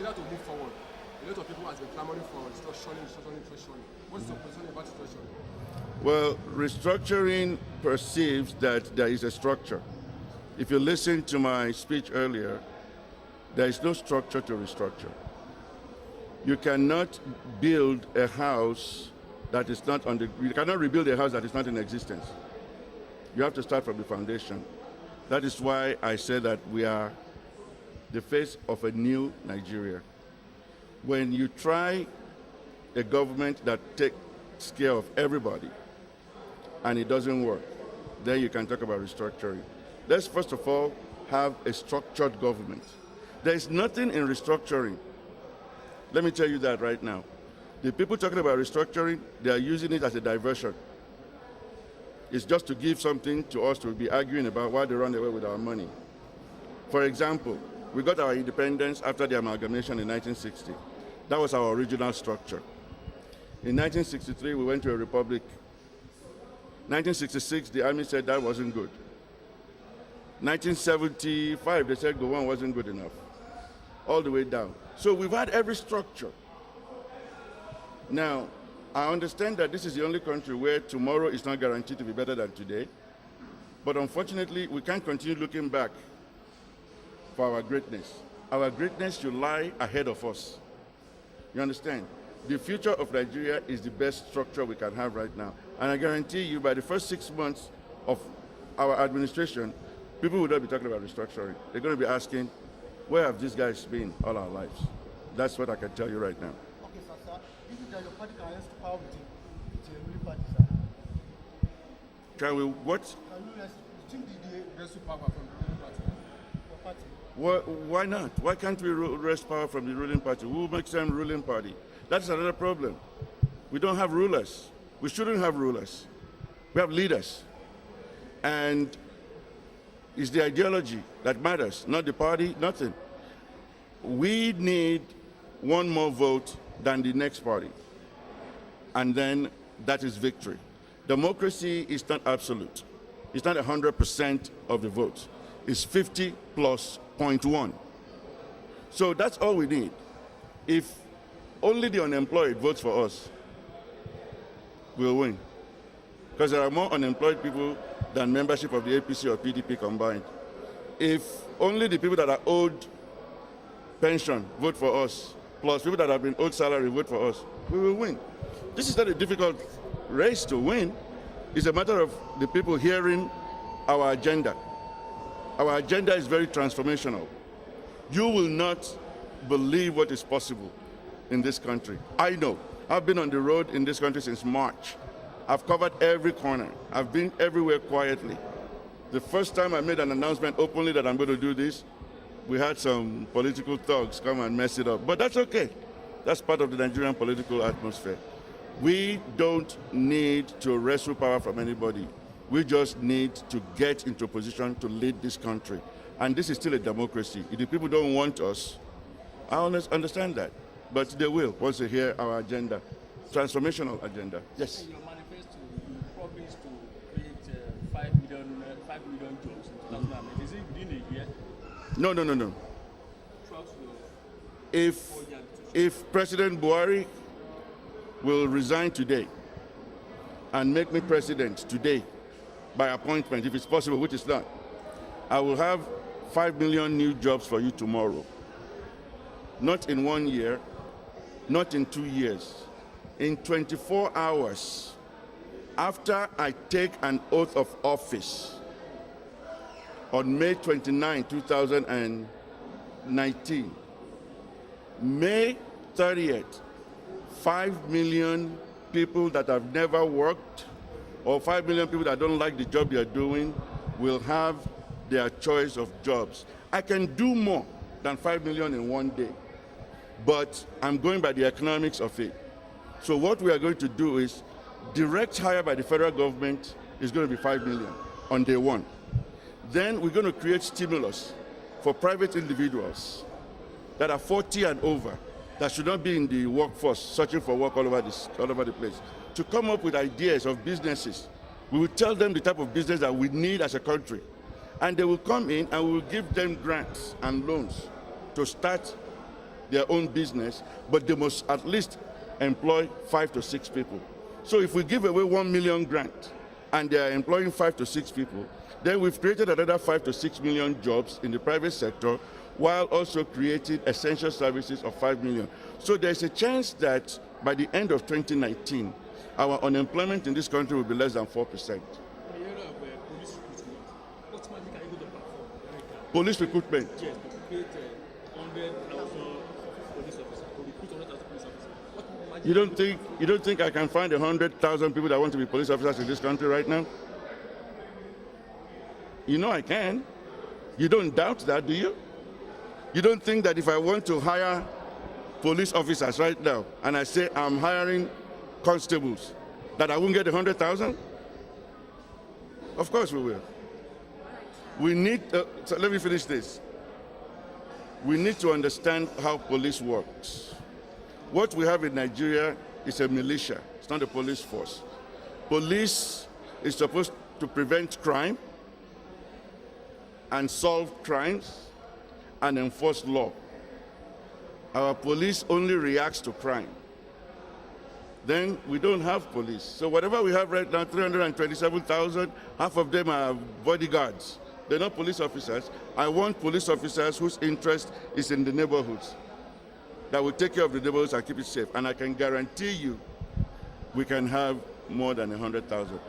Nigeria to move forward, a lot of people have been clamoring for restructuring. What's your position about restructuring? Well, restructuring perceives that there is a structure. If you listen to my speech earlier, there is no structure to restructure. You cannot build a house that is not on the, you cannot rebuild a house that is not in existence. You have to start from the foundation. That is why I say that we are the face of a new Nigeria. When you try a government that takes care of everybody and it doesn't work, then you can talk about restructuring. Let's first of all have a structured government. There is nothing in restructuring. Let me tell you that right now. The people talking about restructuring, they are using it as a diversion. It's just to give something to us to be arguing about why they run away with our money. For example, we got our independence after the amalgamation in 1960. That was our original structure. In 1963, we went to a republic. 1966, the army said that wasn't good. 1975, they said Gowon wasn't good enough. All the way down. So we've had every structure. Now, I understand that this is the only country where tomorrow is not guaranteed to be better than today. But unfortunately, we can't continue looking back for our greatness. Our greatness should lie ahead of us. You understand? The future of Nigeria is the best structure we can have right now. And I guarantee you, by the first 6 months of our administration, people will not be talking about restructuring. They're going to be asking, where have these guys been all our lives? That's what I can tell you right now. Okay, sir. This is that your party can rest power with a ruling party, sir. Can we what? Can you think the Wrestle power from the ruling party. your party? Why not? Why can't we wrest power from the ruling party? Who makes them ruling party? That's another problem. We don't have rulers. We shouldn't have rulers. We have leaders. And it's the ideology that matters, not the party, nothing. We need one more vote than the next party. And then that is victory. Democracy is not absolute. It's not 100% of the vote. It's 50 plus 0.1. So that's all we need. If only the unemployed votes for us, we'll win. Because there are more unemployed people than membership of the APC or PDP combined. If only the people that are owed pension vote for us, plus people that have been owed salary vote for us, we will win. This is not a difficult race to win. It's a matter of the people hearing our agenda. Our agenda is very transformational. You will not believe what is possible in this country. I know. I've been on the road in this country since March. I've covered every corner. I've been everywhere quietly. The first time I made an announcement openly that I'm going to do this, we had some political thugs come and mess it up. But that's okay. That's part of the Nigerian political atmosphere. We don't need to wrestle power from anybody. We just need to get into a position to lead this country. And this is still a democracy. If the people don't want us, I understand that. But they will once they hear our agenda, transformational agenda. Yes? In your manifesto, you promised to create 5 million jobs in 2008. Is it within a year? No. If President Buhari will resign today and make me president today by appointment, if it's possible, which is not, I will have 5 million new jobs for you tomorrow. Not in 1 year, not in 2 years. In 24 hours, after I take an oath of office on May 29, 2019, May 30th, 5 million people that have never worked or 5 million people that don't like the job they're doing will have their choice of jobs. I can do more than 5 million in 1 day, but I'm going by the economics of it. So what we are going to do is direct hire by the federal government is going to be 5 million on day one. Then we're going to create stimulus for private individuals that are 40 and over, that should not be in the workforce searching for work all over the place, to come up with ideas of businesses. We will tell them the type of business that we need as a country. And they will come in and we will give them grants and loans to start their own business, but they must at least employ 5 to 6 people. So if we give away 1 million grant and they are employing 5 to 6 people, then we've created another 5 to 6 million jobs in the private sector while also creating essential services of 5 million. So there's a chance that by the end of 2019, our unemployment in this country will be less than 4%. In the area of police recruitment, what money can you go to platform? Police recruitment. Yes, to create 100,000 police officers, to recruit 100,000 police officers. What money You don't think I can find 100,000 people that want to be police officers in this country right now? You know I can. You don't doubt that, do you? You don't think that if I want to hire police officers right now and I say I'm hiring constables, that I won't get 100,000? Of course we will. We need, so let me finish this. We need to understand how police works. What we have in Nigeria is a militia. It's not a police force. Police is supposed to prevent crime and solve crimes and enforce law. Our police only reacts to crime. Then we don't have police. So whatever we have right now, 327,000, half of them are bodyguards. They're not police officers. I want police officers whose interest is in the neighborhoods, that will take care of the neighborhoods and keep it safe. And I can guarantee you we can have more than 100,000.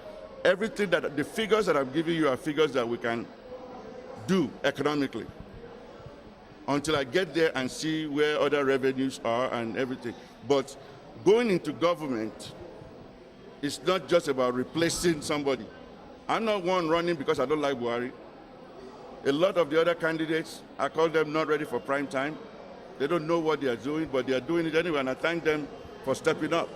Everything that, the figures that I'm giving you are figures that we can do economically until I get there and see where other revenues are and everything. But going into government is not just about replacing somebody. I'm not one running because I don't like Buhari. A lot of the other candidates, I call them not ready for prime time. They don't know what they are doing, but they are doing it anyway, and I thank them for stepping up.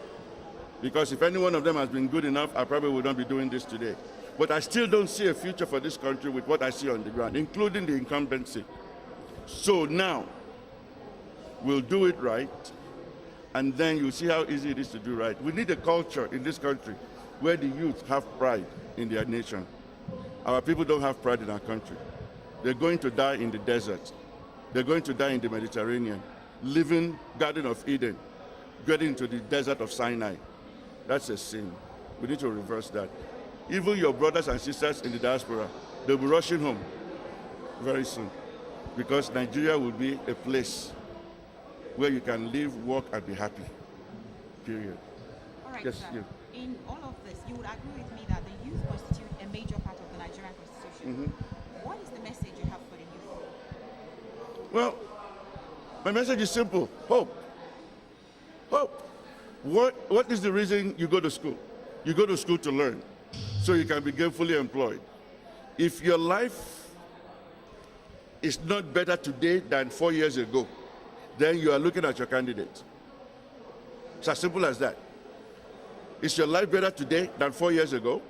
Because if any one of them has been good enough, I probably would not be doing this today. But I still don't see a future for this country with what I see on the ground, including the incumbency. So now, we'll do it right, and then you'll see how easy it is to do right. We need a culture in this country where the youth have pride in their nation. Our people don't have pride in our country. They're going to die in the desert. They're going to die in the Mediterranean, living Garden of Eden, getting into the desert of Sinai. That's a sin. We need to reverse that. Even your brothers and sisters in the diaspora, they'll be rushing home very soon, because Nigeria will be a place where you can live, work, and be happy, period. All right, Yes, sir. you. In all of this, you would agree with me that the youth constitute a major part of the Nigerian constitution. What is the message you have for the youth? Well, my message is simple: hope. Hope. What is the reason you go to school? You go to school to learn, so you can be gainfully employed. If your life is not better today than 4 years ago, then you are looking at your candidate. It's as simple as that. Is your life better today than 4 years ago?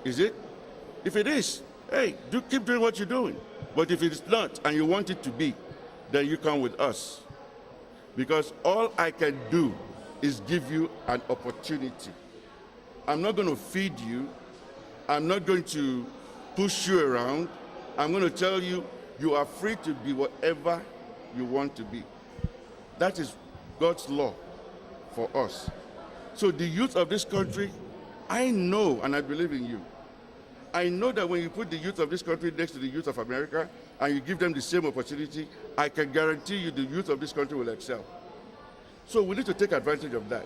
Is it? If it is, hey, keep doing what you're doing. But if it's not, and you want it to be, then you come with us. Because all I can do is give you an opportunity. I'm not going to feed you. I'm not going to push you around. I'm going to tell you, you are free to be whatever you want to be. That is God's law for us. So the youth of this country, I know, and I believe in you. I know that when you put the youth of this country next to the youth of America and you give them the same opportunity, I can guarantee you the youth of this country will excel. So we need to take advantage of that.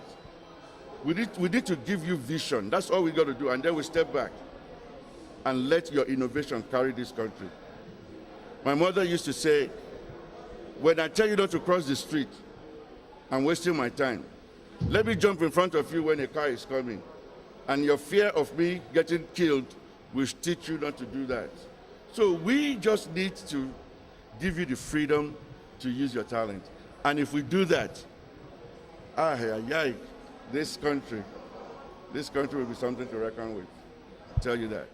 We need to give you vision. That's all we got to do. And then we step back and let your innovation carry this country. My mother used to say, when I tell you not to cross the street, I'm wasting my time. Let me jump in front of you when a car is coming. And your fear of me getting killed will teach you not to do that. So we just need to give you the freedom to use your talent. And if we do that, this country will be something to reckon with. I'll tell you that.